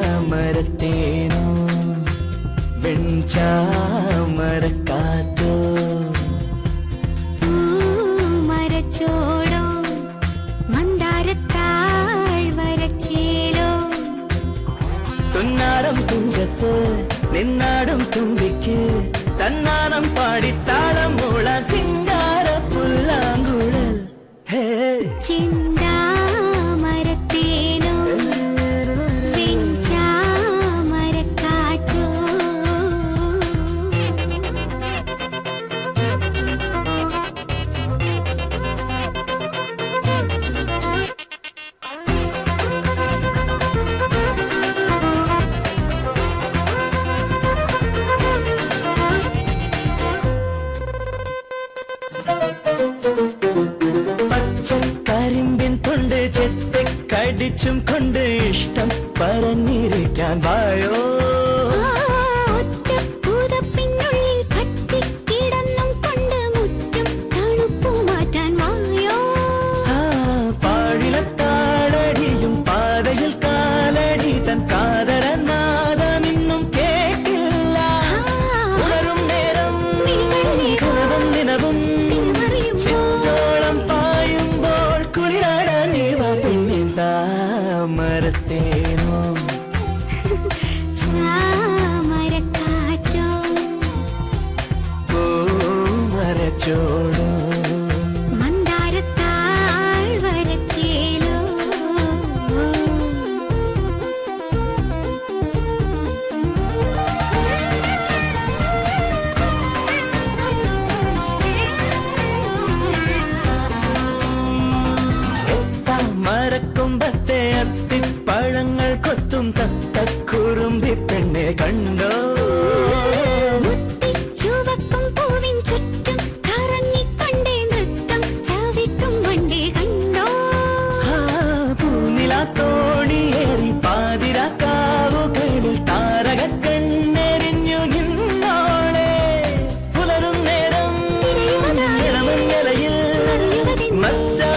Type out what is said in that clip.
ചെന്താമരത്തേനോ വെൺചാമരക്കാറ്റോ മരച്ചോടോ മന്ദാരത്താഴ്വരച്ചേലോ തുന്നാടം തുഞ്ചത്ത് നിന്നാടും തുമ്പിക്ക് തന്നാനം പാടിത്താളം മൂളാൻ ചിങ്കാര പുല്ലാങ്കുഴൽ ഹേ ചെന്താമരത്തേനോ വെൺചാമരക്കാറ്റോ പച്ചക്കരിമ്പിൻ തൊണ്ട് ചെത്തിക്കടിച്ചും കൊണ്ട് ഇഷ്ടം പറഞ്ഞിരിക്കാൻ വായോ ഒറ്റപ്പൂതപ്പിനുള്ളിൽ പറ്റിക്കിടന്നും കൊണ്ട് മുറ്റും തണുപ്പു മാറ്റാൻ വായോ പാഴിലത്താളടിയും പാതയിൽ കാലടി തൻ കാതരനാദമിന്നും കേട്ടില്ല ഉണരും നേരം കനവും നിലവും ചിത്തോളം പായുമ്പോൾ കുളിരാടാൻ നീവ പിന്നിന്താമരത്തേനോ ചാമരക്കാറ്റോ മരച്ചോടോ മന്ദാരത്താഴ്വരച്ചേലോ മരക്കൊമ്പത്തെ അത്തിപ്പഴങ്ങൾ കൊത്തും തത്തക്കുറുമ്പി പെണ്ണെ കണ്ടോ ചുവക്കും പൂവിൻ ചുറ്റും കറങ്ങിക്കൊണ്ടേ നൃത്തം ചവിട്ടും വണ്ടേ കണ്ടോ പൂനിലാത്തോണിയേറി പാതിരാക്കാവുകളിൽ താരകക്കണ്ണെറിഞ്ഞു നിന്നോളെ പുലരും നേരം ഇളമൻ നിലയിൽ മച്ചാ